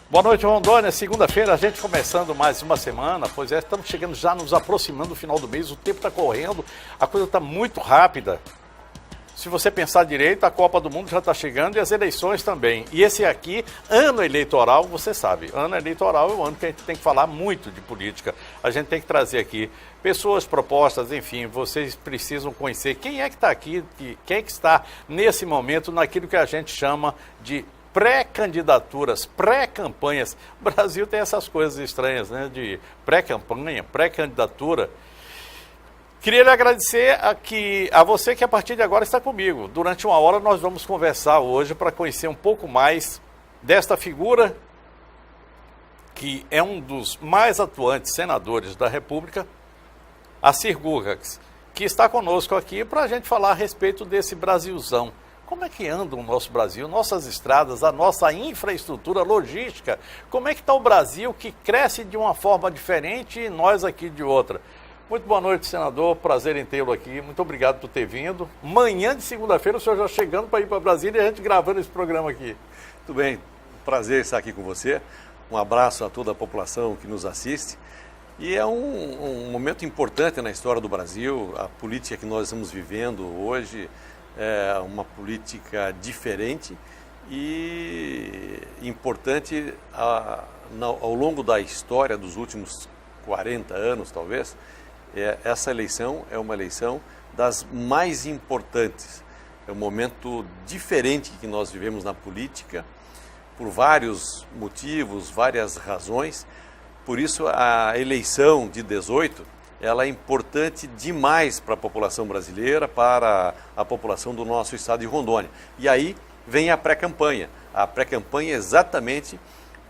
Boa noite, Rondônia. Segunda-feira, a gente começando mais uma semana. Pois é, estamos chegando já, nos aproximando do final do mês. O tempo está correndo, a coisa está muito rápida. Se você pensar direito, a Copa do Mundo já está chegando e as eleições também. E esse aqui, ano eleitoral, você sabe, ano eleitoral é o ano que a gente tem que falar muito de política. A gente tem que trazer aqui pessoas, propostas, enfim, vocês precisam conhecer quem é que está aqui, quem é que está nesse momento naquilo que a gente chama de pré-candidaturas, pré-campanhas. O Brasil tem essas coisas estranhas, né, de pré-campanha, pré-candidatura. Queria lhe agradecer a você que a partir de agora está comigo. Durante uma hora nós vamos conversar hoje para conhecer um pouco mais desta figura que é um dos mais atuantes senadores da República, Assir Gurgacz, que está conosco aqui para a gente falar a respeito desse Brasilzão. Como é que anda o nosso Brasil, nossas estradas, a nossa infraestrutura logística? Como é que está o Brasil que cresce de uma forma diferente e nós aqui de outra? Muito boa noite, senador. Prazer em tê-lo aqui. Muito obrigado por ter vindo. Manhã de segunda-feira, o senhor já chegando para ir para Brasília e a gente gravando esse programa aqui. Tudo bem. Prazer estar aqui com você. Um abraço a toda a população que nos assiste. E é um momento importante na história do Brasil. A política que nós estamos vivendo hoje é uma política diferente e importante ao longo da história dos últimos 40 anos, talvez. Essa eleição é uma eleição das mais importantes. É um momento diferente que nós vivemos na política, por vários motivos, várias razões. Por isso, a eleição de 18, ela é importante demais para a população brasileira, para a população do nosso estado de Rondônia. E aí vem a pré-campanha. A pré-campanha é exatamente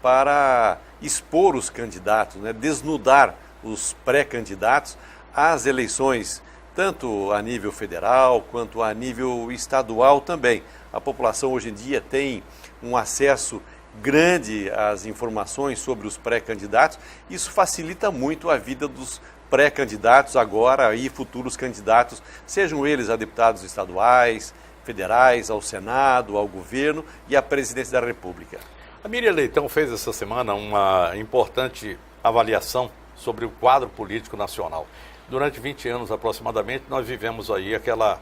para expor os candidatos, né? Desnudar os pré-candidatos às eleições, tanto a nível federal quanto a nível estadual também. A população hoje em dia tem um acesso grande às informações sobre os pré-candidatos. Isso facilita muito a vida dos pré-candidatos agora e futuros candidatos, sejam eles a deputados estaduais, federais, ao Senado, ao governo e à presidência da República. A Miriam Leitão fez essa semana uma importante avaliação sobre o quadro político nacional. Durante 20 anos aproximadamente, nós vivemos aí aquela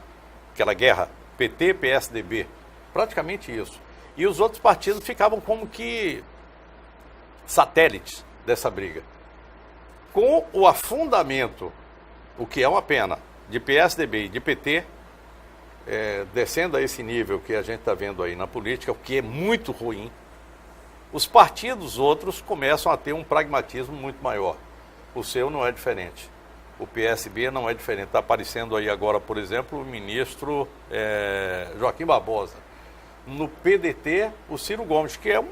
guerra PT-PSDB, praticamente isso. E os outros partidos ficavam como que satélites dessa briga. Com o afundamento, o que é uma pena, de PSDB e de PT, descendo a esse nível que a gente está vendo aí na política, o que é muito ruim, os partidos outros começam a ter um pragmatismo muito maior. O seu não é diferente. O PSB não é diferente. Está aparecendo aí agora, por exemplo, o ministro Joaquim Barbosa. No PDT, o Ciro Gomes, que é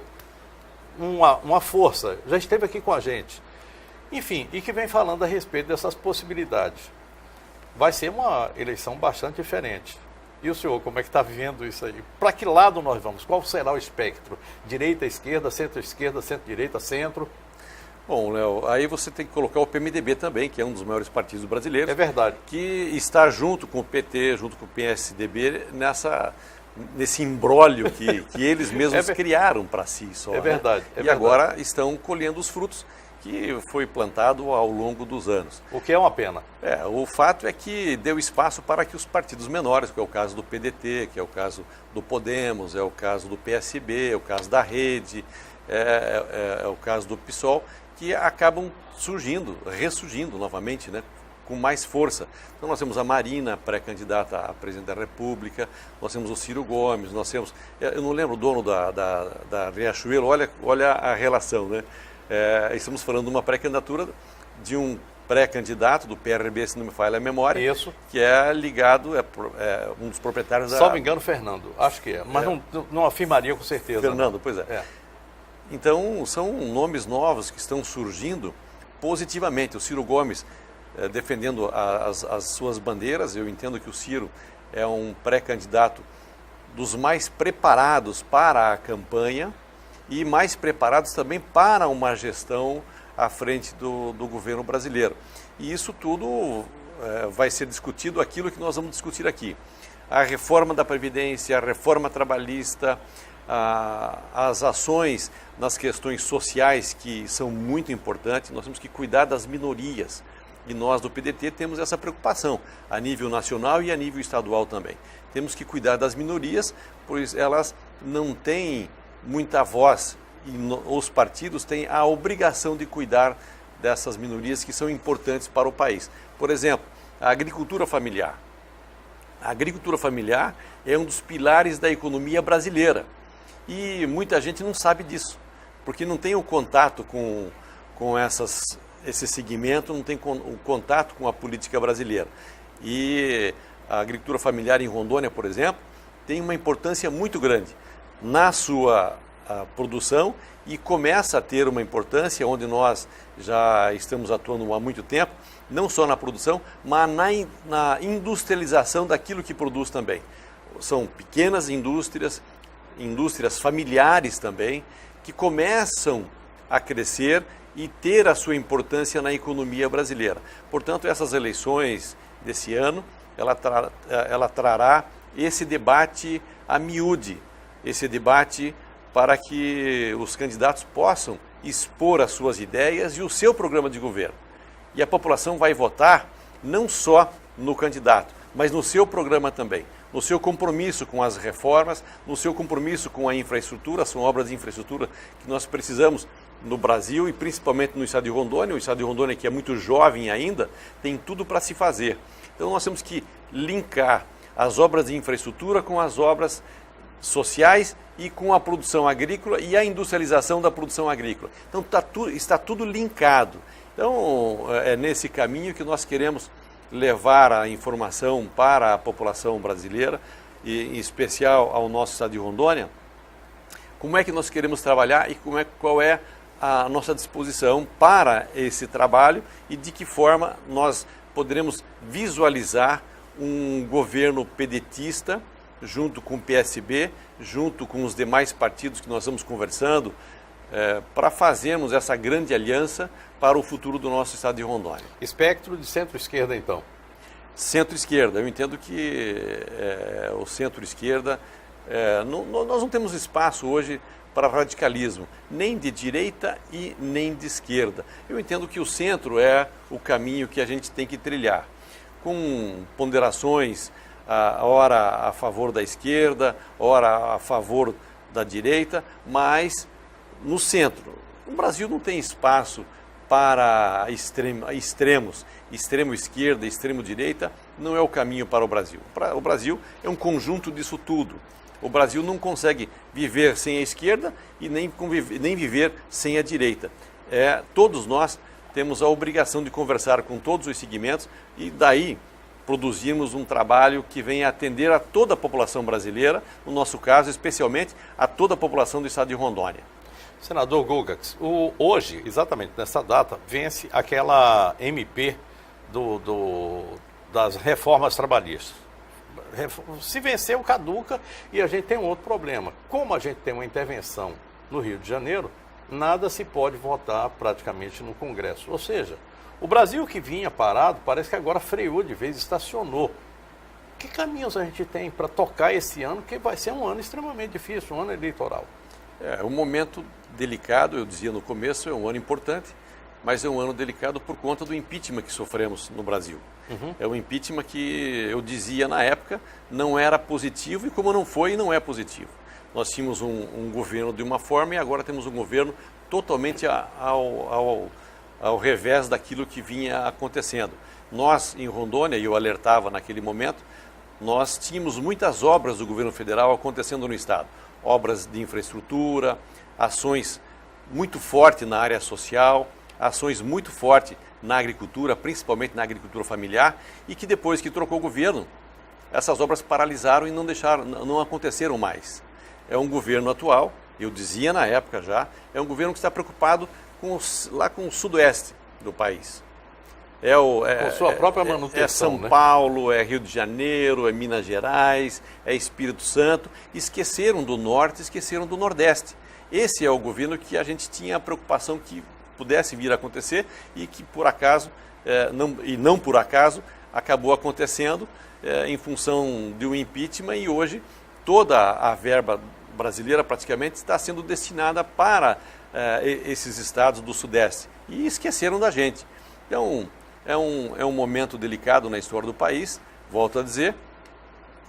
uma força, já esteve aqui com a gente. Enfim, e que vem falando a respeito dessas possibilidades. Vai ser uma eleição bastante diferente. E o senhor, como é que está vivendo isso aí? Para que lado nós vamos? Qual será o espectro? Direita, esquerda, centro-direita, centro? Bom, Léo, aí você tem que colocar o PMDB também, que é um dos maiores partidos brasileiros. É verdade. Que está junto com o PT, junto com o PSDB, nesse imbróglio que eles mesmos criaram para si só. É verdade. Né? E agora estão colhendo os frutos que foi plantado ao longo dos anos. O que é uma pena. O fato é que deu espaço para que os partidos menores, que é o caso do PDT, que é o caso do Podemos, é o caso do PSB, é o caso da Rede, é o caso do PSOL, que acabam ressurgindo novamente, né, com mais força. Então nós temos a Marina, pré-candidata a presidente da República, nós temos o Ciro Gomes, nós temos, eu não lembro o dono da Riachuelo, olha a relação, né? Estamos falando de uma pré-candidatura de um pré-candidato do PRB, se não me falha a memória, isso, que é ligado, um dos proprietários da... Só me engano, Fernando, acho que é, mas não afirmaria com certeza. Fernando, não. Pois é. Então, são nomes novos que estão surgindo positivamente. O Ciro Gomes defendendo as suas bandeiras. Eu entendo que o Ciro é um pré-candidato dos mais preparados para a campanha e mais preparados também para uma gestão à frente do governo brasileiro. E isso tudo vai ser discutido, aquilo que nós vamos discutir aqui. A reforma da Previdência, a reforma trabalhista, as ações nas questões sociais que são muito importantes. Nós temos que cuidar das minorias. E nós do PDT temos essa preocupação a nível nacional e a nível estadual também. Temos que cuidar das minorias, pois elas não têm muita voz e os partidos têm a obrigação de cuidar dessas minorias que são importantes para o país. Por exemplo, a agricultura familiar. A agricultura familiar é um dos pilares da economia brasileira e muita gente não sabe disso, porque não tem o contato com esse segmento, não tem o contato com a política brasileira. E a agricultura familiar em Rondônia, por exemplo, tem uma importância muito grande na sua produção e começa a ter uma importância onde nós já estamos atuando há muito tempo, não só na produção, mas na industrialização daquilo que produz também. São pequenas indústrias, indústrias familiares também, que começam a crescer e ter a sua importância na economia brasileira. Portanto, essas eleições desse ano, ela trará esse debate a miúde, esse debate para que os candidatos possam expor as suas ideias e o seu programa de governo. E a população vai votar não só no candidato, mas no seu programa também, no seu compromisso com as reformas, no seu compromisso com a infraestrutura. São obras de infraestrutura que nós precisamos no Brasil e principalmente no estado de Rondônia. O estado de Rondônia, que é muito jovem ainda, tem tudo para se fazer. Então nós temos que linkar as obras de infraestrutura com as obras sociais e com a produção agrícola e a industrialização da produção agrícola. Então está tudo linkado. Então é nesse caminho que nós queremos levar a informação para a população brasileira, e em especial ao nosso estado de Rondônia, como é que nós queremos trabalhar e qual é a nossa disposição para esse trabalho e de que forma nós poderemos visualizar um governo pedetista junto com o PSB, junto com os demais partidos que nós estamos conversando, para fazermos essa grande aliança para o futuro do nosso estado de Rondônia. Espectro de centro-esquerda, então? Centro-esquerda. Eu entendo que o centro-esquerda, nós não temos espaço hoje para radicalismo, nem de direita e nem de esquerda. Eu entendo que o centro é o caminho que a gente tem que trilhar, com ponderações, ora a favor da esquerda, ora a favor da direita, mas no centro. O Brasil não tem espaço para extremos, extremo esquerda, extremo direita, não é o caminho para o Brasil. O Brasil é um conjunto disso tudo. O Brasil não consegue viver sem a esquerda e nem viver sem a direita. Todos nós temos a obrigação de conversar com todos os segmentos e daí produzirmos um trabalho que venha atender a toda a população brasileira, no nosso caso, especialmente a toda a população do estado de Rondônia. Senador Gugax, hoje, exatamente nessa data, vence aquela MP das reformas trabalhistas. Se venceu, caduca e a gente tem um outro problema. Como a gente tem uma intervenção no Rio de Janeiro, nada se pode votar praticamente no Congresso. Ou seja, o Brasil que vinha parado, parece que agora freou de vez, estacionou. Que caminhos a gente tem para tocar esse ano, que vai ser um ano extremamente difícil, um ano eleitoral? É um momento delicado, eu dizia no começo, é um ano importante, mas é um ano delicado por conta do impeachment que sofremos no Brasil. Uhum. É um impeachment que eu dizia na época não era positivo e como não foi, não é positivo. Nós tínhamos um governo de uma forma e agora temos um governo totalmente ao revés daquilo que vinha acontecendo. Nós, em Rondônia, e eu alertava naquele momento, nós tínhamos muitas obras do governo federal acontecendo no estado. Obras de infraestrutura, ações muito fortes na área social, ações muito fortes na agricultura, principalmente na agricultura familiar, e que depois que trocou o governo, essas obras paralisaram e não aconteceram mais. É um governo atual, eu dizia na época já, é um governo que está preocupado com o sudoeste do país. Com sua própria manutenção, é São Paulo, é Rio de Janeiro, é Minas Gerais, é Espírito Santo. Esqueceram do norte, esqueceram do nordeste. Esse é o governo que a gente tinha a preocupação que pudesse vir a acontecer e que por acaso, não por acaso, acabou acontecendo em função de um impeachment e hoje toda a verba brasileira praticamente está sendo destinada para esses estados do Sudeste. E esqueceram da gente. Então, é um momento delicado na história do país, volto a dizer.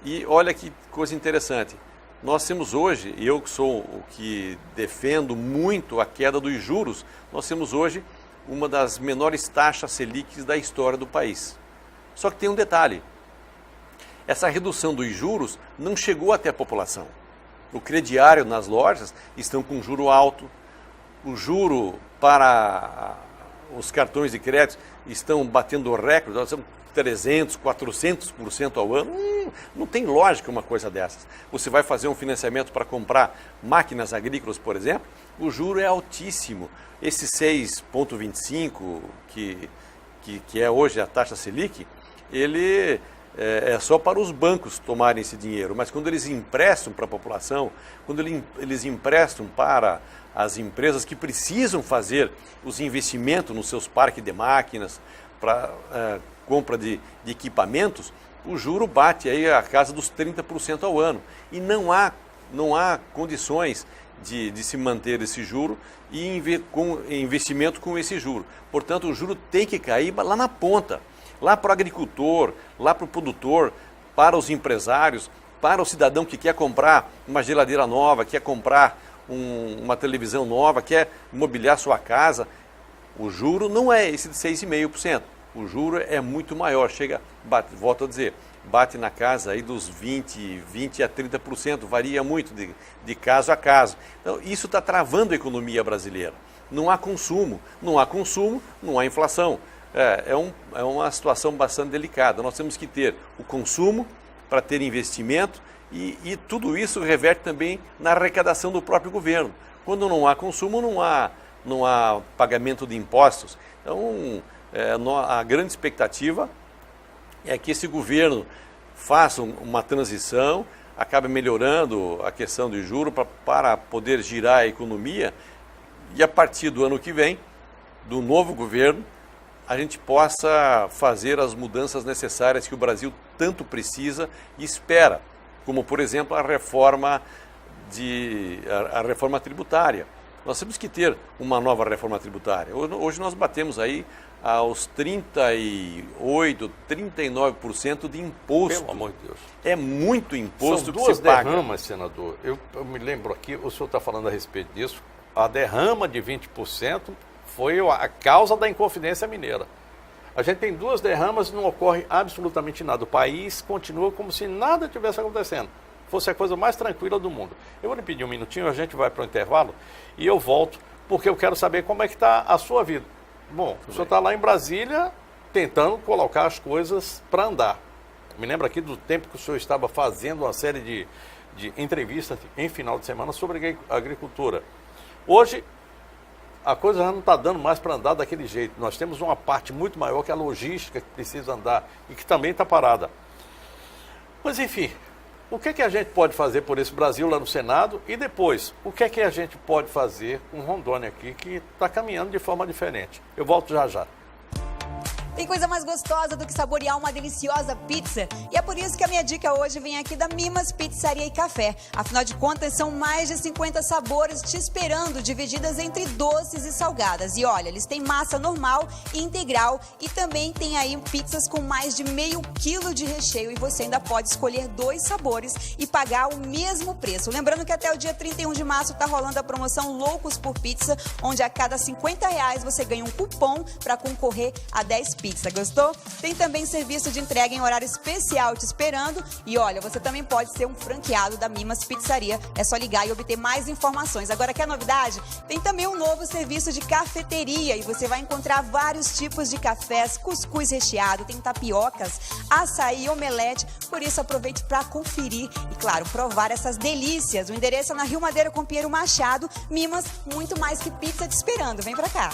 E olha que coisa interessante. Nós temos hoje, e eu que sou o que defendo muito a queda dos juros, nós temos hoje uma das menores taxas Selic da história do país. Só que tem um detalhe. Essa redução dos juros não chegou até a população. O crediário nas lojas estão com juro alto, o juro para os cartões de crédito estão batendo recorde, nós estamos 300%, 400% ao ano. Não tem lógica uma coisa dessas. Você vai fazer um financiamento para comprar máquinas agrícolas, por exemplo, o juro é altíssimo. Esse 6,25, que é hoje a taxa Selic, ele é só para os bancos tomarem esse dinheiro, mas quando eles emprestam para a população, quando eles emprestam para as empresas que precisam fazer os investimentos nos seus parques de máquinas, para compra de equipamentos, o juro bate aí a casa dos 30% ao ano. E não há condições de se manter esse juro e investimento com esse juro. Portanto, o juro tem que cair lá na ponta. Lá para o agricultor, lá para o produtor, para os empresários, para o cidadão que quer comprar uma geladeira nova, quer comprar uma televisão nova, quer mobiliar sua casa. O juro não é esse de 6,5%. O juro é muito maior, volto a dizer, bate na casa aí dos 20 a 30%, varia muito de caso a caso. Então, isso está travando a economia brasileira. Não há consumo, não há inflação. É uma situação bastante delicada. Nós temos que ter o consumo para ter investimento e tudo isso reverte também na arrecadação do próprio governo. Quando não há consumo, não há pagamento de impostos. Então, a grande expectativa é que esse governo faça uma transição, acabe melhorando a questão do juro para poder girar a economia e a partir do ano que vem, do novo governo, a gente possa fazer as mudanças necessárias que o Brasil tanto precisa e espera, como, por exemplo, a reforma tributária. Nós temos que ter uma nova reforma tributária. Hoje nós batemos aí aos 38%, 39% de imposto. Pelo amor de Deus. É muito imposto que se paga. São duas derramas, senador. Eu me lembro aqui, o senhor está falando a respeito disso, a derrama de 20% foi a causa da Inconfidência Mineira. A gente tem duas derramas e não ocorre absolutamente nada. O país continua como se nada tivesse acontecendo. Fosse a coisa mais tranquila do mundo. Eu vou lhe pedir um minutinho, a gente vai para o intervalo e eu volto, porque eu quero saber como é que está a sua vida. Bom, o senhor está lá em Brasília tentando colocar as coisas para andar. Me lembro aqui do tempo que o senhor estava fazendo uma série de entrevistas em final de semana sobre agricultura. Hoje, a coisa já não está dando mais para andar daquele jeito. Nós temos uma parte muito maior que a logística que precisa andar e que também está parada. Mas, enfim, o que é que a gente pode fazer por esse Brasil lá no Senado? E depois, o que é que a gente pode fazer com Rondônia aqui, que está caminhando de forma diferente? Eu volto já já. Tem coisa mais gostosa do que saborear uma deliciosa pizza? E é por isso que a minha dica hoje vem aqui da Mimas Pizzaria e Café. Afinal de contas, são mais de 50 sabores te esperando, divididas entre doces e salgadas. E olha, eles têm massa normal e integral e também tem aí pizzas com mais de meio quilo de recheio. E você ainda pode escolher 2 sabores e pagar o mesmo preço. Lembrando que até o dia 31 de março está rolando a promoção Loucos por Pizza, onde a cada R$50 você ganha um cupom para concorrer a 10 pizzas. Gostou? Tem também serviço de entrega em horário especial te esperando. E olha, você também pode ser um franqueado da Mimas Pizzaria. É só ligar e obter mais informações. Agora, quer novidade? Tem também um novo serviço de cafeteria. E você vai encontrar vários tipos de cafés, cuscuz recheado, tem tapiocas, açaí, omelete. Por isso, aproveite para conferir e, claro, provar essas delícias. O endereço é na Rio Madeira com Pinheiro Machado. Mimas, muito mais que pizza te esperando. Vem pra cá.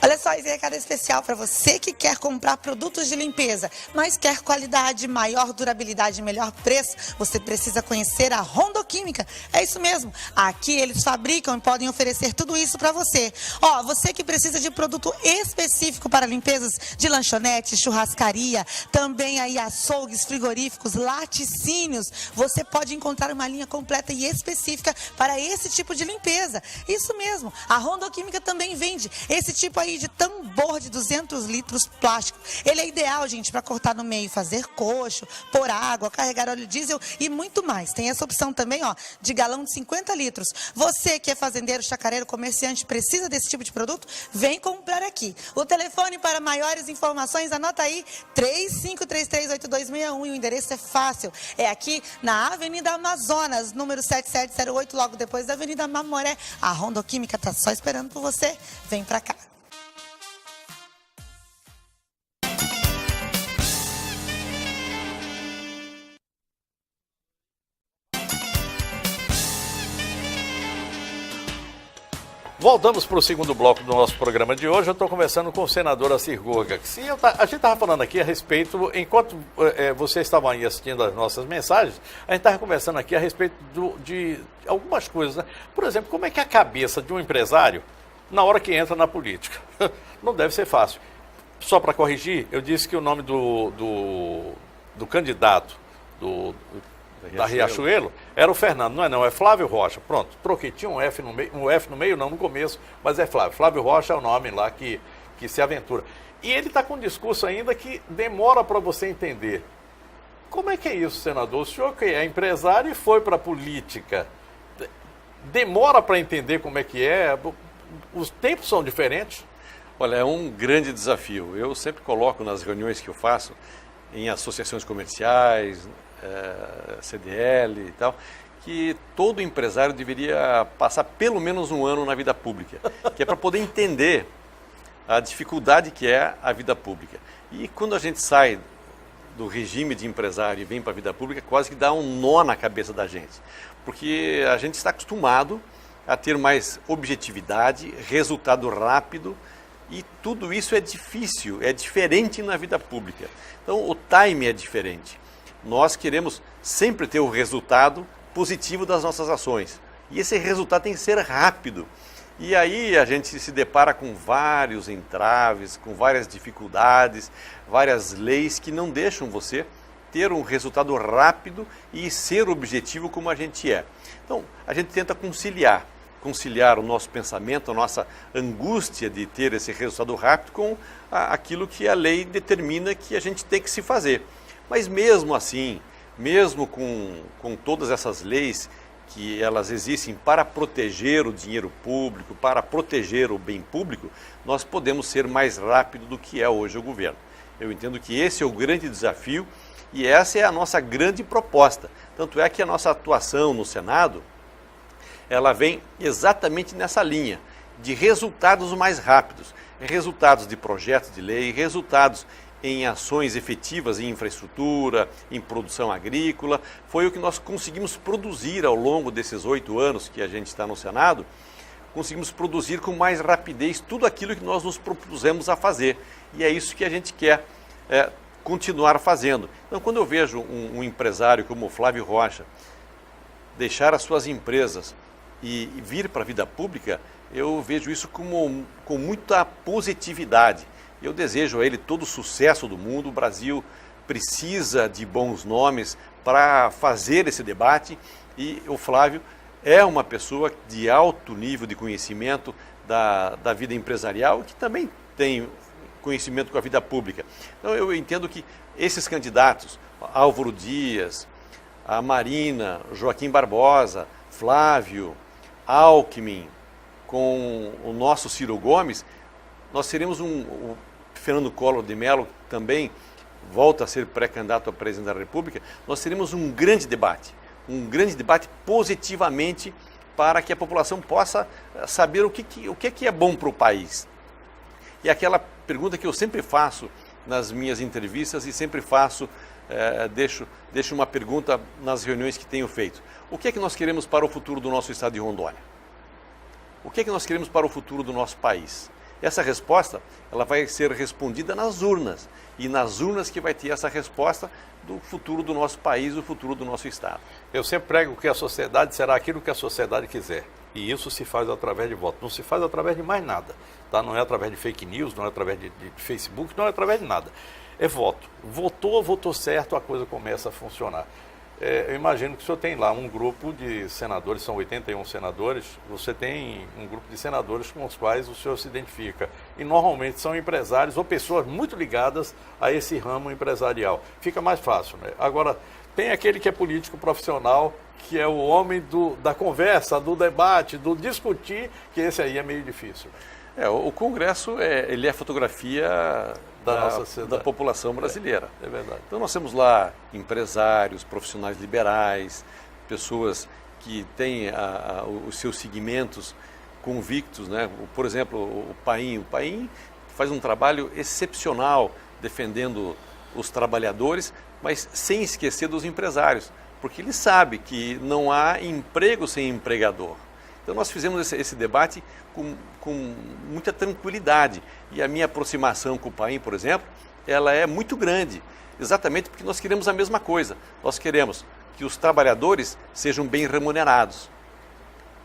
Olha só, esse recado é especial para você que quer comprar produtos de limpeza, mas quer qualidade, maior durabilidade, melhor preço. Você precisa conhecer a Rondoquímica. É isso mesmo. Aqui eles fabricam e podem oferecer tudo isso para você. Ó, você que precisa de produto específico para limpezas de lanchonete, churrascaria, também aí açougues, frigoríficos, laticínios, você pode encontrar uma linha completa e específica para esse tipo de limpeza. Isso mesmo. A Rondoquímica também vende esse tipo aí de tambor de 200 litros plástico. Ele é ideal, gente, para cortar no meio, fazer coxo, pôr água, carregar óleo diesel e muito mais. Tem essa opção também, ó, de galão de 50 litros. Você que é fazendeiro, chacareiro, comerciante, precisa desse tipo de produto? Vem comprar aqui. O telefone para maiores informações, anota aí, 35338261, e o endereço é fácil. É aqui na Avenida Amazonas, número 7708, logo depois da Avenida Mamoré. A Rondoquímica tá só esperando por você. Vem pra cá. Voltamos para o segundo bloco do nosso programa de hoje. Eu estou conversando com o senador Assir Gurgak. A gente estava falando aqui a respeito, enquanto vocês estavam aí assistindo as nossas mensagens, a gente estava conversando aqui a respeito de algumas coisas, né? Por exemplo, como é que é a cabeça de um empresário na hora que entra na política? Não deve ser fácil. Só para corrigir, eu disse que o nome do candidato da Riachuelo era o Fernando, não, é Flávio Rocha. Pronto, troquei, tinha um F no meio não, no começo, mas é Flávio. Flávio Rocha é o nome lá que se aventura. E ele está com um discurso ainda que demora para você entender. Como é que é isso, senador? O senhor que é empresário e foi para a política, demora para entender como é que é? Os tempos são diferentes? Olha, é um grande desafio. Eu sempre coloco nas reuniões que eu faço, em associações comerciais, CDL e tal, que todo empresário deveria passar pelo menos um ano na vida pública, que é para poder entender a dificuldade que é a vida pública. E quando a gente sai do regime de empresário e vem para a vida pública, quase que dá um nó na cabeça da gente, porque a gente está acostumado a ter mais objetividade, resultado rápido, e tudo isso é difícil, é diferente na vida pública. Então o time é diferente. Nós queremos sempre ter o resultado positivo das nossas ações. E esse resultado tem que ser rápido. E aí a gente se depara com vários entraves, com várias dificuldades, várias leis que não deixam você ter um resultado rápido e ser objetivo como a gente é. Então, a gente tenta conciliar o nosso pensamento, a nossa angústia de ter esse resultado rápido com aquilo que a lei determina que a gente tem que se fazer. Mas mesmo assim, mesmo com todas essas leis que elas existem para proteger o dinheiro público, para proteger o bem público, nós podemos ser mais rápido do que é hoje o governo. Eu entendo que esse é o grande desafio e essa é a nossa grande proposta. Tanto é que a nossa atuação no Senado, ela vem exatamente nessa linha de resultados mais rápidos, resultados de projetos de lei, resultados em ações efetivas em infraestrutura, em produção agrícola. Foi o que nós conseguimos produzir ao longo desses 8 anos que a gente está no Senado, conseguimos produzir com mais rapidez tudo aquilo que nós nos propusemos a fazer. E é isso que a gente quer continuar fazendo. Então, quando eu vejo um empresário como o Flávio Rocha deixar as suas empresas e vir para a vida pública, eu vejo isso com muita positividade. Eu desejo a ele todo o sucesso do mundo. O Brasil precisa de bons nomes para fazer esse debate e o Flávio é uma pessoa de alto nível de conhecimento da vida empresarial, que também tem conhecimento com a vida pública. Então eu entendo que esses candidatos, Álvaro Dias, a Marina, Joaquim Barbosa, Flávio, Alckmin, com o nosso Ciro Gomes, nós teremos o Fernando Collor de Mello também volta a ser pré-candidato a presidente da República. Nós teremos um grande debate positivamente para que a população possa saber o que é bom para o país. E aquela pergunta que eu sempre faço nas minhas entrevistas e sempre faço, deixo uma pergunta nas reuniões que tenho feito. O que é que nós queremos para o futuro do nosso estado de Rondônia? O que é que nós queremos para o futuro do nosso país? Essa resposta, ela vai ser respondida nas urnas, e nas urnas que vai ter essa resposta do futuro do nosso país, do futuro do nosso Estado. Eu sempre prego que a sociedade será aquilo que a sociedade quiser. E isso se faz através de voto. Não se faz através de mais nada. Tá? Não é através de fake news, não é através de Facebook, não é através de nada. É voto. Votou certo, a coisa começa a funcionar. Eu imagino que o senhor tem lá um grupo de senadores, são 81 senadores, você tem um grupo de senadores com os quais o senhor se identifica. E normalmente são empresários ou pessoas muito ligadas a esse ramo empresarial. Fica mais fácil, né? Agora, tem aquele que é político profissional, que é o homem da conversa, do debate, do discutir, que esse aí é meio difícil. O Congresso ele é a fotografia da população brasileira. É verdade. Então nós temos lá empresários, profissionais liberais, pessoas que têm os seus segmentos convictos, né? Por exemplo, o Paim faz um trabalho excepcional defendendo os trabalhos, mas sem esquecer dos empresários, porque ele sabe que não há emprego sem empregador. Então nós fizemos esse debate com muita tranquilidade, e a minha aproximação com o Paim, por exemplo, ela é muito grande, exatamente porque nós queremos a mesma coisa. Nós queremos que os trabalhadores sejam bem remunerados,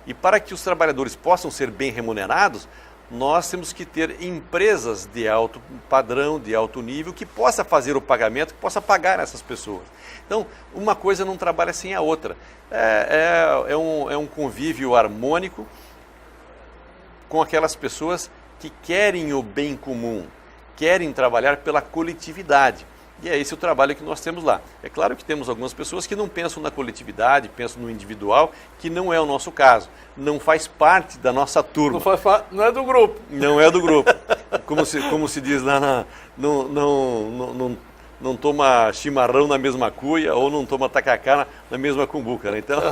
e para que os trabalhadores possam ser bem remunerados, nós temos que ter empresas de alto padrão, de alto nível, que possa fazer o pagamento, que possa pagar essas pessoas. Então, uma coisa não trabalha sem a outra. É um convívio harmônico com aquelas pessoas que querem o bem comum, querem trabalhar pela coletividade. E é esse o trabalho que nós temos lá. É claro que temos algumas pessoas que não pensam na coletividade, pensam no individual, que não é o nosso caso. Não faz parte da nossa turma. Não é do grupo. Não é do grupo. Como se diz lá, não toma chimarrão na mesma cuia ou não toma tacacá na mesma cumbuca, né? Então,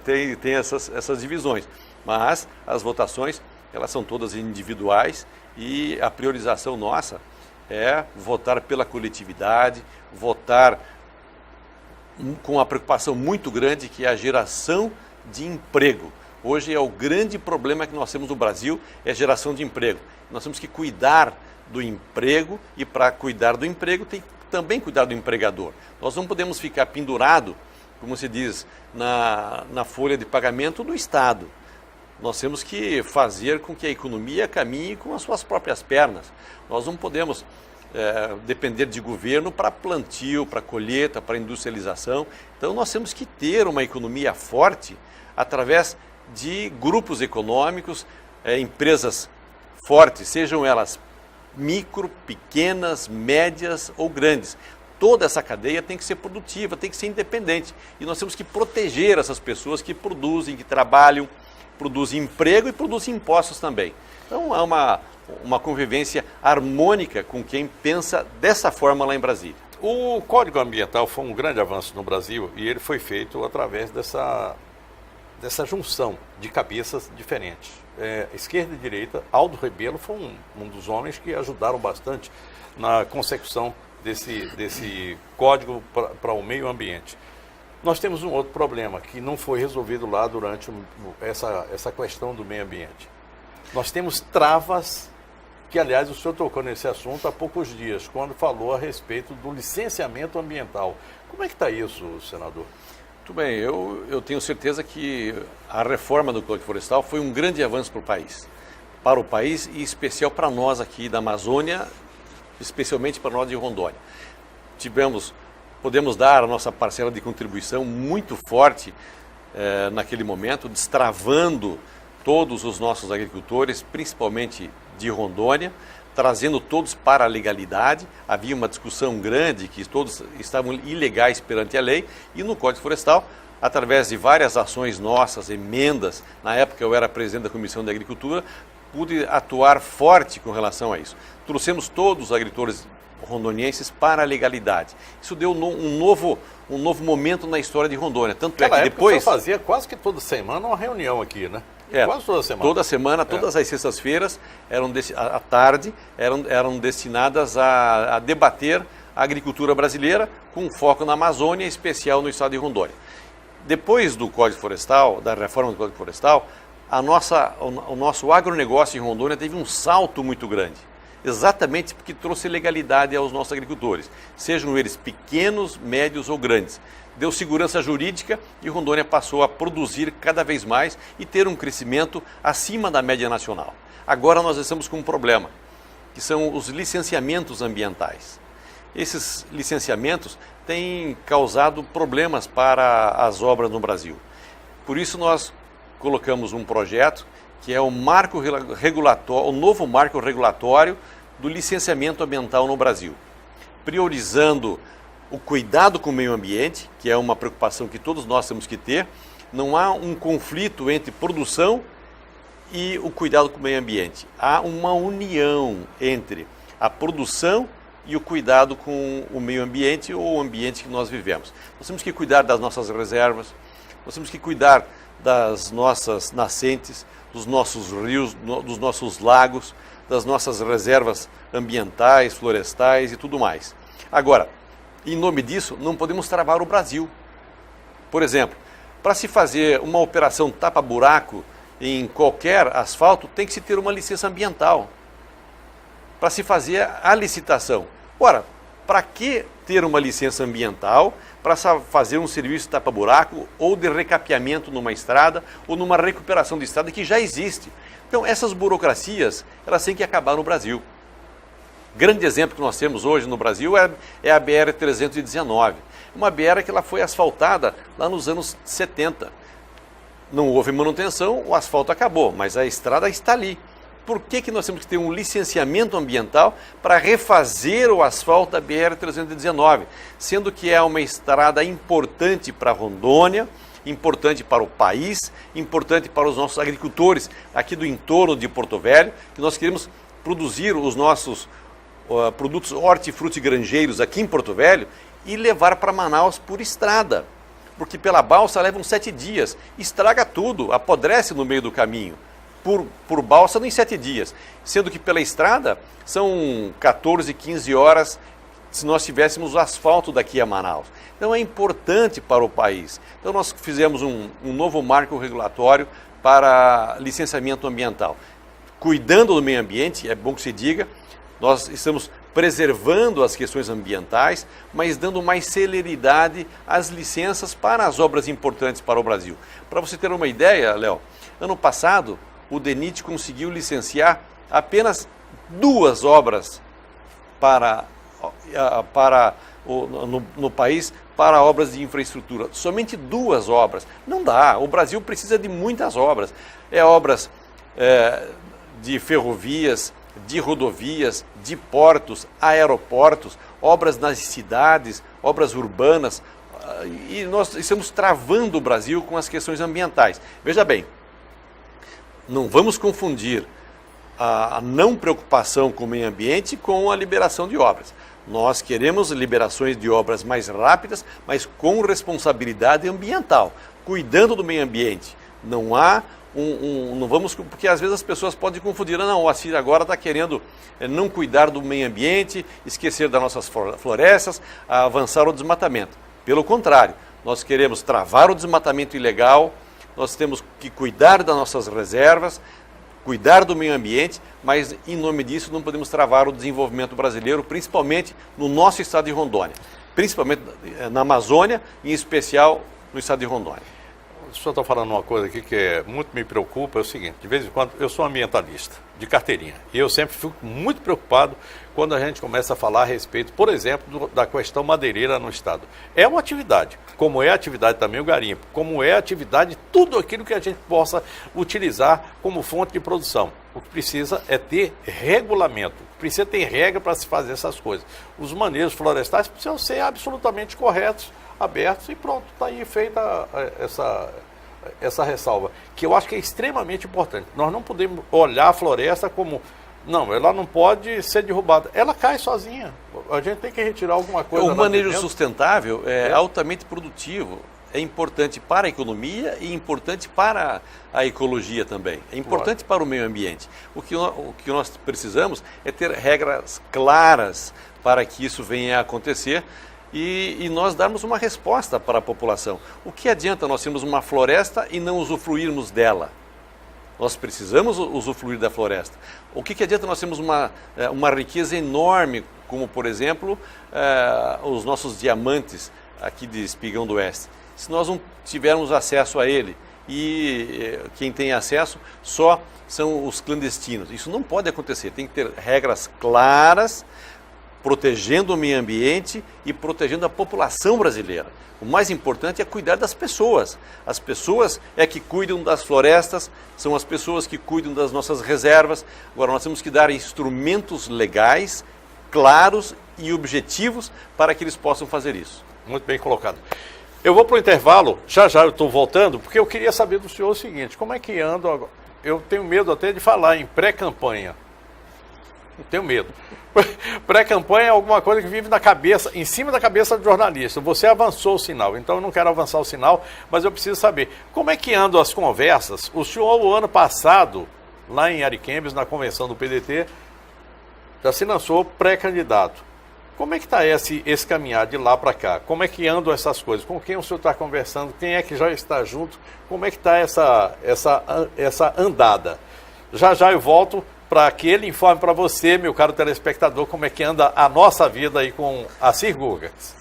tem essas divisões. Mas as votações, elas são todas individuais, e a priorização nossa é votar pela coletividade, votar com uma preocupação muito grande, que é a geração de emprego. Hoje é o grande problema que nós temos no Brasil, é a geração de emprego. Nós temos que cuidar do emprego, e para cuidar do emprego tem que também cuidar do empregador. Nós não podemos ficar pendurado, como se diz, na folha de pagamento do Estado. Nós temos que fazer com que a economia caminhe com as suas próprias pernas. Nós não podemos depender de governo para plantio, para colheita, para industrialização. Então nós temos que ter uma economia forte através de grupos econômicos, empresas fortes, sejam elas micro, pequenas, médias ou grandes. Toda essa cadeia tem que ser produtiva, tem que ser independente. E nós temos que proteger essas pessoas que produzem, que trabalham, produzem emprego e produzem impostos também. Então é uma convivência harmônica com quem pensa dessa forma lá em Brasília. O Código Ambiental foi um grande avanço no Brasil, e ele foi feito através dessa junção de cabeças diferentes. Esquerda e direita. Aldo Rebelo foi um dos homens que ajudaram bastante na consecução desse código para o meio ambiente. Nós temos um outro problema que não foi resolvido lá durante essa questão do meio ambiente. Nós temos travas, que aliás o senhor tocou nesse assunto há poucos dias, quando falou a respeito do licenciamento ambiental. Como é que está isso, senador? Muito bem, eu tenho certeza que a reforma do Código Florestal foi um grande avanço para o país e em especial para nós aqui da Amazônia, especialmente para nós de Rondônia. Podemos dar a nossa parcela de contribuição muito forte naquele momento, destravando todos os nossos agricultores, principalmente de Rondônia, trazendo todos para a legalidade. Havia uma discussão grande que todos estavam ilegais perante a lei, e no Código Florestal, através de várias ações nossas, emendas, na época eu era presidente da Comissão de Agricultura, pude atuar forte com relação a isso. Trouxemos todos os agricultores rondonienses para a legalidade. Isso deu um novo momento na história de Rondônia. Tanto é que depois... O senhor fazia quase que toda semana uma reunião aqui, né? Quase toda semana. Toda semana, todas as sextas-feiras, à tarde, eram destinadas a debater a agricultura brasileira, com foco na Amazônia, em especial no estado de Rondônia. Depois do Código Florestal, da reforma do Código Florestal, o nosso agronegócio em Rondônia teve um salto muito grande. Exatamente porque trouxe legalidade aos nossos agricultores, sejam eles pequenos, médios ou grandes. Deu segurança jurídica e Rondônia passou a produzir cada vez mais e ter um crescimento acima da média nacional. Agora nós estamos com um problema, que são os licenciamentos ambientais. Esses licenciamentos têm causado problemas para as obras no Brasil. Por isso nós colocamos um projeto que é o marco regulatório, o novo marco regulatório do licenciamento ambiental no Brasil, priorizando o cuidado com o meio ambiente, que é uma preocupação que todos nós temos que ter. Não há um conflito entre produção e o cuidado com o meio ambiente. Há uma união entre a produção e o cuidado com o meio ambiente ou o ambiente que nós vivemos. Nós temos que cuidar das nossas reservas, nós temos que cuidar das nossas nascentes, dos nossos rios, dos nossos lagos, das nossas reservas ambientais, florestais e tudo mais. Agora, em nome disso, não podemos travar o Brasil. Por exemplo, para se fazer uma operação tapa-buraco em qualquer asfalto, tem que se ter uma licença ambiental para se fazer a licitação. Ora, para que ter uma licença ambiental para fazer um serviço de tapa-buraco ou de recapeamento numa estrada ou numa recuperação de estrada que já existe? Então, essas burocracias, elas têm que acabar no Brasil. Grande exemplo que nós temos hoje no Brasil é a BR-319. Uma BR que ela foi asfaltada lá nos anos 70. Não houve manutenção, o asfalto acabou, mas a estrada está ali. Por que nós temos que ter um licenciamento ambiental para refazer o asfalto da BR-319? Sendo que é uma estrada importante para Rondônia, importante para o país, importante para os nossos agricultores aqui do entorno de Porto Velho, que nós queremos produzir os nossos produtos hortifrutigranjeiros aqui em Porto Velho e levar para Manaus por estrada. Porque pela balsa levam 7 dias, estraga tudo, apodrece no meio do caminho. Por balsa em 7 dias, sendo que pela estrada são 14, 15 horas se nós tivéssemos o asfalto daqui a Manaus. Então é importante para o país. Então nós fizemos um novo marco regulatório para licenciamento ambiental. Cuidando do meio ambiente, é bom que se diga, nós estamos preservando as questões ambientais, mas dando mais celeridade às licenças para as obras importantes para o Brasil. Para você ter uma ideia, Léo, ano passado o DENIT conseguiu licenciar apenas 2 obras no país para obras de infraestrutura. Somente 2 obras. Não dá. O Brasil precisa de muitas obras. Obras de ferrovias, de rodovias, de portos, aeroportos, obras nas cidades, obras urbanas. E nós estamos travando o Brasil com as questões ambientais. Veja bem, não vamos confundir a não preocupação com o meio ambiente com a liberação de obras. Nós queremos liberações de obras mais rápidas, mas com responsabilidade ambiental, cuidando do meio ambiente. Não há não vamos, porque às vezes as pessoas podem confundir, não, o Assir agora está querendo não cuidar do meio ambiente, esquecer das nossas florestas, avançar o desmatamento. Pelo contrário, nós queremos travar o desmatamento ilegal, nós temos que cuidar das nossas reservas, cuidar do meio ambiente, mas em nome disso não podemos travar o desenvolvimento brasileiro, principalmente no nosso estado de Rondônia, principalmente na Amazônia, em especial no estado de Rondônia. O senhor está falando uma coisa aqui que muito me preocupa, é o seguinte, de vez em quando eu sou ambientalista, de carteirinha, e eu sempre fico muito preocupado quando a gente começa a falar a respeito, por exemplo, da questão madeireira no estado. É uma atividade, como é a atividade também o garimpo, como é a atividade tudo aquilo que a gente possa utilizar como fonte de produção. O que precisa é ter regulamento, precisa ter regra para se fazer essas coisas. Os manejos florestais precisam ser absolutamente corretos, abertos e pronto, está aí feita essa ressalva, que eu acho que é extremamente importante. Nós não podemos olhar a floresta como, não, ela não pode ser derrubada, ela cai sozinha, a gente tem que retirar alguma coisa. O manejo sustentável é altamente produtivo, é importante para a economia e importante para a ecologia também, é importante para o meio ambiente. O que nós precisamos é ter regras claras para que isso venha a acontecer, e nós darmos uma resposta para a população. O que adianta nós termos uma floresta e não usufruirmos dela? Nós precisamos usufruir da floresta. O que adianta nós termos uma riqueza enorme, como, por exemplo, os nossos diamantes aqui de Espigão do Oeste, se nós não tivermos acesso a ele? E quem tem acesso só são os clandestinos. Isso não pode acontecer. Tem que ter regras claras, protegendo o meio ambiente e protegendo a população brasileira. O mais importante é cuidar das pessoas. As pessoas é que cuidam das florestas, são as pessoas que cuidam das nossas reservas. Agora, nós temos que dar instrumentos legais, claros e objetivos para que eles possam fazer isso. Muito bem colocado. Eu vou para o intervalo, já eu estou voltando, porque eu queria saber do senhor o seguinte, como é que anda agora? Eu tenho medo até de falar em pré-campanha. Eu tenho medo. Pré-campanha é alguma coisa que vive na cabeça, em cima da cabeça do jornalista. Você avançou o sinal, então eu não quero avançar o sinal, mas eu preciso saber, como é que andam as conversas? O senhor, o ano passado, lá em Ariquemes, na convenção do PDT, já se lançou pré-candidato. Como é que está esse caminhar de lá para cá? Como é que andam essas coisas? Com quem o senhor está conversando? Quem é que já está junto? Como é que está essa andada? Já eu volto para que ele informe para você, meu caro telespectador, como é que anda a nossa vida aí com a Cir Gugas.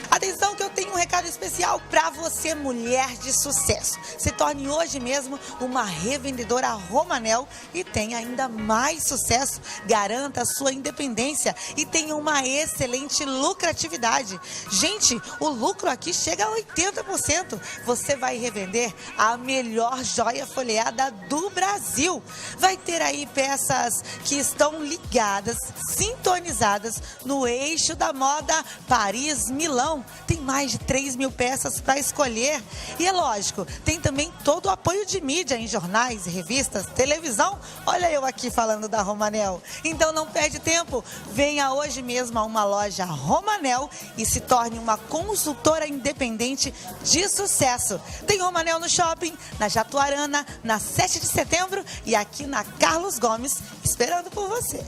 Atenção que eu tenho um recado especial para você, mulher de sucesso. Se torne hoje mesmo uma revendedora Romanel e tenha ainda mais sucesso. Garanta a sua independência e tenha uma excelente lucratividade. Gente, o lucro aqui chega a 80%. Você vai revender a melhor joia folheada do Brasil. Vai ter aí peças que estão ligadas, sintonizadas no eixo da moda Paris-Milão. Tem mais de 3.000 peças para escolher. E é lógico, tem também todo o apoio de mídia em jornais, revistas, televisão. Olha eu aqui falando da Romanel. Então não perde tempo. Venha hoje mesmo a uma loja Romanel e se torne uma consultora independente de sucesso. Tem Romanel no shopping, na Jatuarana, na 7 de setembro e aqui na Carlos Gomes, esperando por você.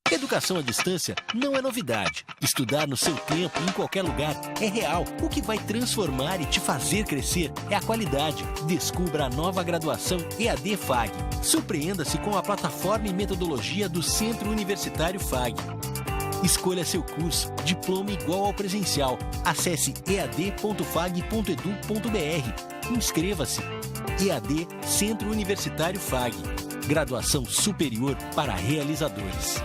Educação à distância não é novidade. Estudar no seu tempo, em qualquer lugar, é real. O que vai transformar e te fazer crescer é a qualidade. Descubra a nova graduação EAD FAG. Surpreenda-se com a plataforma e metodologia do Centro Universitário FAG. Escolha seu curso, diploma igual ao presencial. Acesse ead.fag.edu.br. Inscreva-se. EAD Centro Universitário FAG. Graduação superior para realizadores.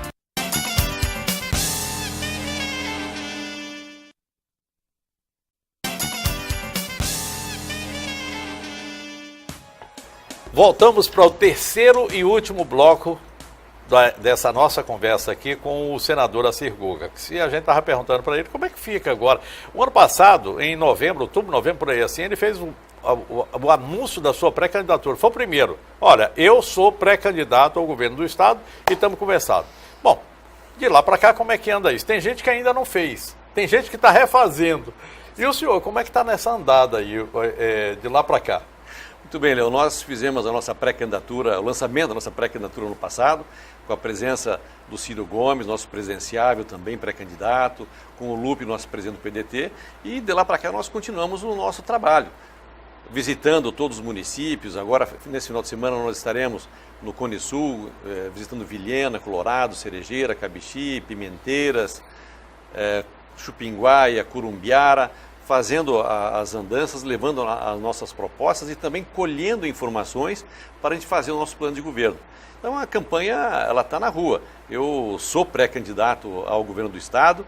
Voltamos para o terceiro e último bloco dessa nossa conversa aqui com o senador Cir Gugas. Se a gente estava perguntando para ele como é que fica agora. O ano passado, em outubro, novembro, por aí assim, ele fez o anúncio da sua pré-candidatura. Foi o primeiro. Olha, eu sou pré-candidato ao governo do estado e estamos conversando. Bom, de lá para cá, como é que anda isso? Tem gente que ainda não fez. Tem gente que está refazendo. E o senhor, como é que está nessa andada aí, de lá para cá? Muito bem, Léo, nós fizemos a nossa pré-candidatura, o lançamento da nossa pré-candidatura no passado, com a presença do Ciro Gomes, nosso presidenciável também pré-candidato, com o Lupe, nosso presidente do PDT, e de lá para cá nós continuamos o nosso trabalho, visitando todos os municípios. Agora, nesse final de semana, nós estaremos no Cone Sul, visitando Vilhena, Colorado, Cerejeira, Cabixi, Pimenteiras, Chupinguaia, Curumbiara, fazendo as andanças, levando as nossas propostas e também colhendo informações para a gente fazer o nosso plano de governo. Então a campanha ela está na rua. Eu sou pré-candidato ao governo do estado,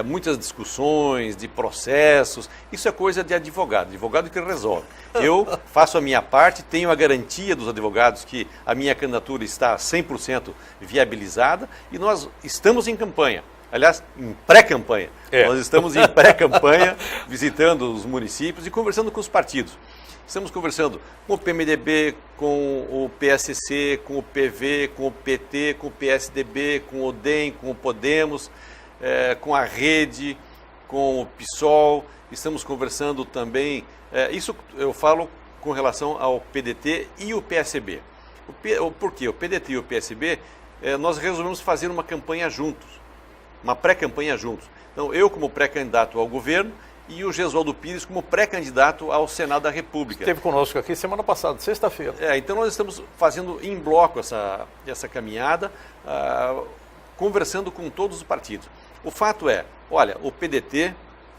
muitas discussões de processos, isso é coisa de advogado que resolve. Eu faço a minha parte, tenho a garantia dos advogados que a minha candidatura está 100% viabilizada e nós estamos em campanha. Aliás, em pré-campanha. Nós estamos em pré-campanha, visitando os municípios e conversando com os partidos. Estamos conversando com o PMDB, com o PSC, com o PV, com o PT, com o PSDB, com o DEM, com o Podemos, com a Rede, com o PSOL. Estamos conversando também, isso eu falo com relação ao PDT e o PSB. Por quê? O PDT e o PSB, nós resolvemos fazer uma campanha juntos. Uma pré-campanha juntos. Então, eu como pré-candidato ao governo e o Gesualdo Pires como pré-candidato ao Senado da República. Esteve conosco aqui semana passada, sexta-feira. Então nós estamos fazendo em bloco essa caminhada, conversando com todos os partidos. O fato é, olha, o PDT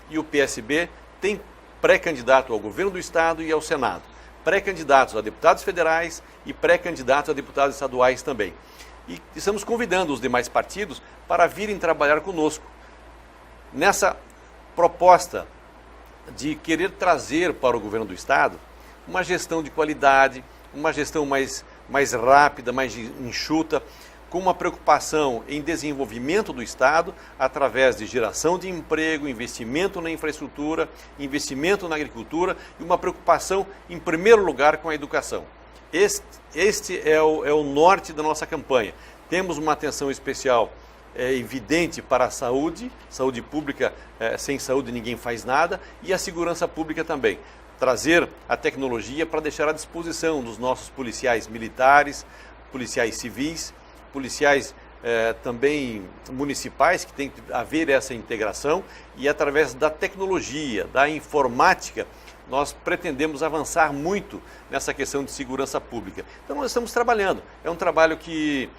e o PSB têm pré-candidato ao governo do Estado e ao Senado, pré-candidatos a deputados federais e pré-candidatos a deputados estaduais também. E estamos convidando os demais partidos para virem trabalhar conosco nessa proposta de querer trazer para o governo do Estado uma gestão de qualidade, uma gestão mais rápida, mais enxuta, com uma preocupação em desenvolvimento do Estado através de geração de emprego, investimento na infraestrutura, investimento na agricultura e uma preocupação, em primeiro lugar, com a educação. Este é o norte da nossa campanha. Temos uma atenção especial evidente para a saúde pública, sem saúde ninguém faz nada, e a segurança pública também. Trazer a tecnologia para deixar à disposição dos nossos policiais militares, policiais civis, policiais também municipais, que tem que haver essa integração, e através da tecnologia, da informática, nós pretendemos avançar muito nessa questão de segurança pública. Então nós estamos trabalhando, é um trabalho que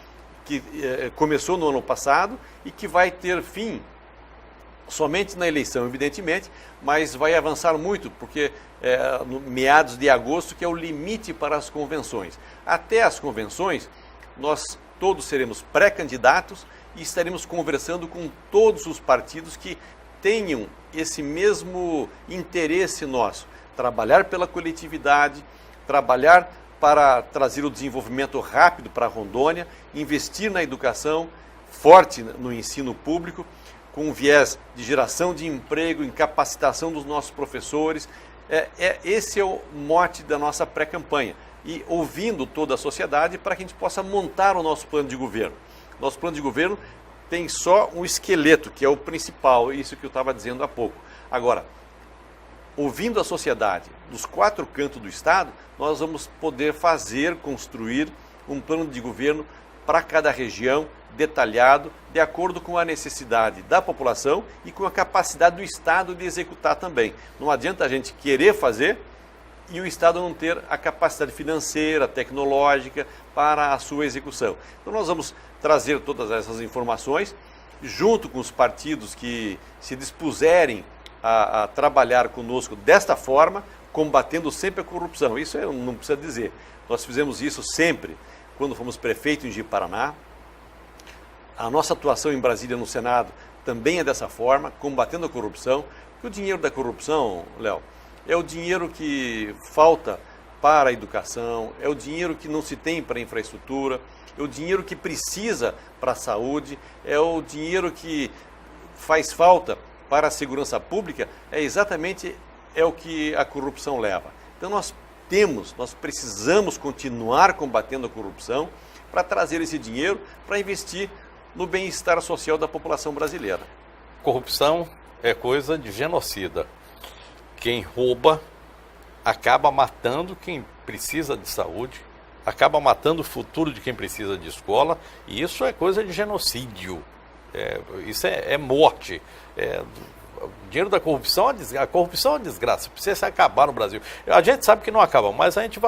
começou no ano passado e que vai ter fim somente na eleição, evidentemente, mas vai avançar muito, porque no meados de agosto, que é o limite para as convenções. Até as convenções, nós todos seremos pré-candidatos e estaremos conversando com todos os partidos que tenham esse mesmo interesse nosso, trabalhar pela coletividade, trabalhar para trazer o desenvolvimento rápido para Rondônia, investir na educação, forte no ensino público, com um viés de geração de emprego, em capacitação dos nossos professores. Esse é o mote da nossa pré-campanha. E ouvindo toda a sociedade para que a gente possa montar o nosso plano de governo. Nosso plano de governo tem só um esqueleto, que é o principal, isso que eu estava dizendo há pouco. Agora, ouvindo a sociedade dos 4 cantos do Estado, nós vamos poder construir um plano de governo para cada região, detalhado, de acordo com a necessidade da população e com a capacidade do Estado de executar também. Não adianta a gente querer fazer e o Estado não ter a capacidade financeira, tecnológica para a sua execução. Então nós vamos trazer todas essas informações, junto com os partidos que se dispuserem a trabalhar conosco desta forma, combatendo sempre a corrupção. Isso eu não preciso dizer. Nós fizemos isso sempre quando fomos prefeito em Ji-Paraná. A nossa atuação em Brasília no Senado também é dessa forma, combatendo a corrupção. Porque o dinheiro da corrupção, Léo, é o dinheiro que falta para a educação, é o dinheiro que não se tem para a infraestrutura, é o dinheiro que precisa para a saúde, é o dinheiro que faz falta para a segurança pública, exatamente o que a corrupção leva. Então nós precisamos continuar combatendo a corrupção para trazer esse dinheiro para investir no bem-estar social da população brasileira. Corrupção é coisa de genocida. Quem rouba acaba matando quem precisa de saúde, acaba matando o futuro de quem precisa de escola, e isso é coisa de genocídio. Isso é morte. O dinheiro da corrupção, a corrupção é uma desgraça, precisa acabar no Brasil. A gente sabe que não acaba, mas a gente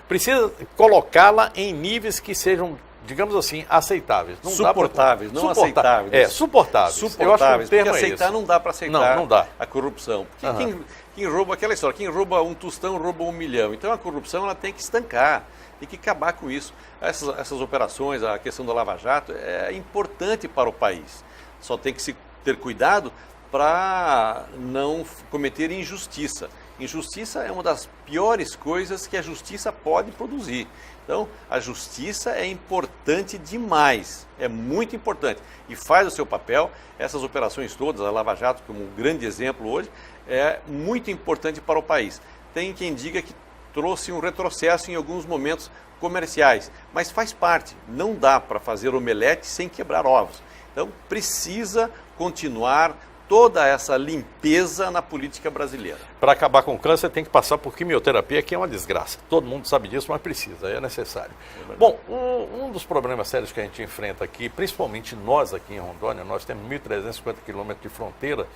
precisa colocá-la em níveis que sejam, digamos assim, aceitáveis. Não suportáveis, não aceitáveis. Suportáveis. Suportáveis, porque aceitar não dá para aceitar não dá. A corrupção. Porque quem rouba, aquela história, quem rouba um tostão, rouba 1 milhão. Então a corrupção ela tem que estancar, tem que acabar com isso. Essas operações, a questão da Lava Jato, é importante para o país. Só tem que se ter cuidado para não cometer injustiça. Injustiça é uma das piores coisas que a justiça pode produzir. Então, a justiça é importante demais, é muito importante e faz o seu papel. Essas operações todas, a Lava Jato como um grande exemplo hoje, é muito importante para o país. Tem quem diga que trouxe um retrocesso em alguns momentos comerciais, mas faz parte, não dá para fazer omelete sem quebrar ovos. Então, precisa continuar toda essa limpeza na política brasileira. Para acabar com o câncer tem que passar por quimioterapia, que é uma desgraça. Todo mundo sabe disso, mas precisa, é necessário. Bom, um dos problemas sérios que a gente enfrenta aqui, principalmente nós aqui em Rondônia, nós temos 1.350 quilômetros de fronteira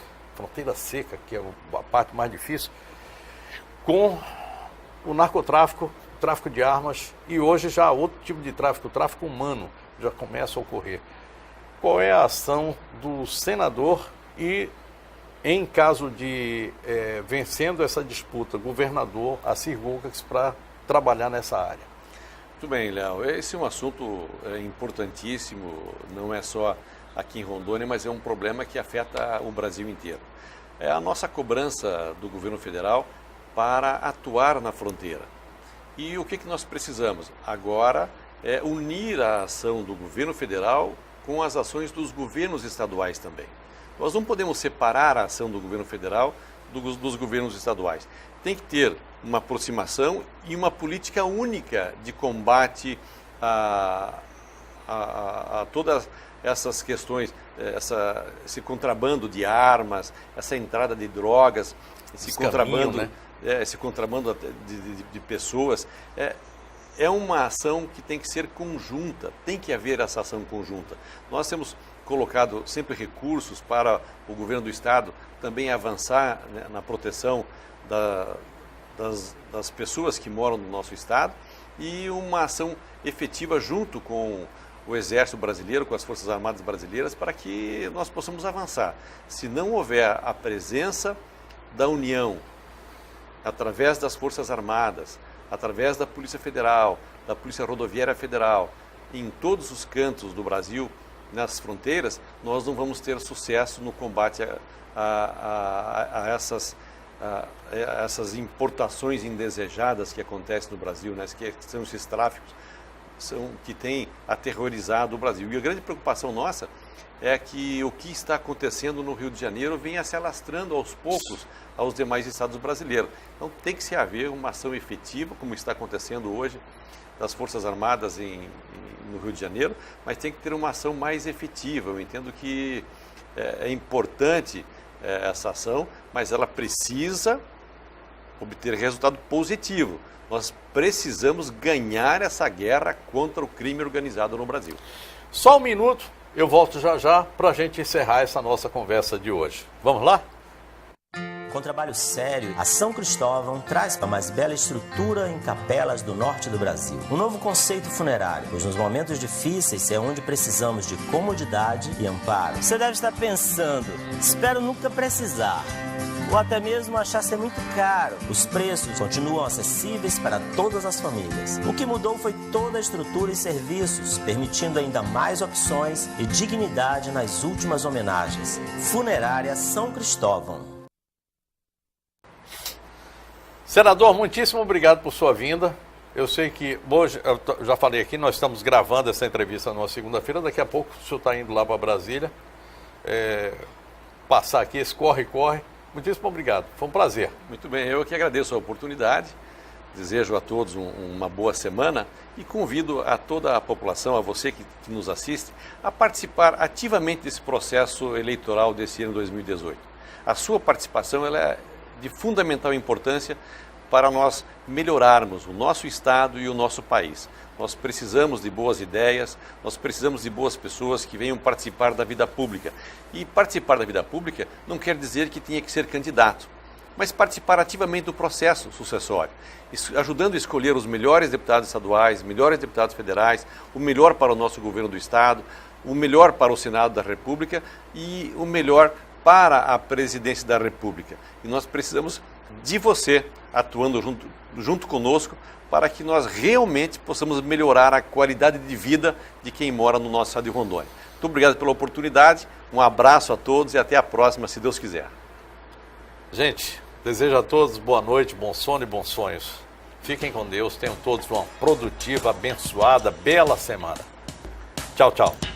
fronteira seca, que é a parte mais difícil, com o narcotráfico, tráfico de armas, e hoje já outro tipo de tráfico, o tráfico humano, já começa a ocorrer. Qual é a ação do senador e, em caso de vencendo essa disputa, governador Assir Lucas para trabalhar nessa área? Muito bem, Léo. Esse é um assunto importantíssimo, não é só aqui em Rondônia, mas é um problema que afeta o Brasil inteiro. É a nossa cobrança do governo federal para atuar na fronteira. E o que nós precisamos? Agora é unir a ação do governo federal com as ações dos governos estaduais também. Nós não podemos separar a ação do governo federal dos governos estaduais. Tem que ter uma aproximação e uma política única de combate a todas essas questões, esse contrabando de armas, essa entrada de drogas, esse contrabando, né? Esse contrabando de pessoas. É uma ação que tem que ser conjunta, tem que haver essa ação conjunta. Nós temos colocado sempre recursos para o governo do Estado também avançar, né, na proteção das pessoas que moram no nosso Estado e uma ação efetiva junto com o Exército Brasileiro, com as Forças Armadas Brasileiras, para que nós possamos avançar. Se não houver a presença da União, através das Forças Armadas, através da Polícia Federal, da Polícia Rodoviária Federal, em todos os cantos do Brasil, nas fronteiras, nós não vamos ter sucesso no combate a essas importações indesejadas que acontecem no Brasil, né? Que são esses tráficos que têm aterrorizado o Brasil. E a grande preocupação nossa é que o que está acontecendo no Rio de Janeiro venha se alastrando aos poucos aos demais estados brasileiros. Então tem que se haver uma ação efetiva, como está acontecendo hoje, das Forças Armadas no Rio de Janeiro, mas tem que ter uma ação mais efetiva. Eu entendo que é importante essa ação, mas ela precisa obter resultado positivo. Nós precisamos ganhar essa guerra contra o crime organizado no Brasil. Só um minuto, eu volto já para a gente encerrar essa nossa conversa de hoje. Vamos lá? Com trabalho sério, a São Cristóvão traz a mais bela estrutura em capelas do norte do Brasil. Um novo conceito funerário, pois nos momentos difíceis é onde precisamos de comodidade e amparo. Você deve estar pensando, espero nunca precisar, ou até mesmo achar ser muito caro. Os preços continuam acessíveis para todas as famílias. O que mudou foi toda a estrutura e serviços, permitindo ainda mais opções e dignidade nas últimas homenagens. Funerária São Cristóvão. Senador, muitíssimo obrigado por sua vinda. Eu sei que hoje, eu já falei aqui, nós estamos gravando essa entrevista numa segunda-feira. Daqui a pouco o senhor está indo lá para Brasília, passar aqui esse corre-corre. Muitíssimo obrigado, foi um prazer. Muito bem, eu que agradeço a oportunidade, desejo a todos uma boa semana e convido a toda a população, a você que nos assiste, a participar ativamente desse processo eleitoral desse ano 2018. A sua participação ela é de fundamental importância para nós melhorarmos o nosso Estado e o nosso país. Nós precisamos de boas ideias, nós precisamos de boas pessoas que venham participar da vida pública. E participar da vida pública não quer dizer que tenha que ser candidato, mas participar ativamente do processo sucessório, ajudando a escolher os melhores deputados estaduais, melhores deputados federais, o melhor para o nosso governo do Estado, o melhor para o Senado da República e o melhor para a presidência da República. E nós precisamos de você atuando junto conosco para que nós realmente possamos melhorar a qualidade de vida de quem mora no nosso estado de Rondônia. Muito obrigado pela oportunidade, um abraço a todos e até a próxima, se Deus quiser. Gente, desejo a todos boa noite, bom sono e bons sonhos. Fiquem com Deus, tenham todos uma produtiva, abençoada, bela semana. Tchau, tchau.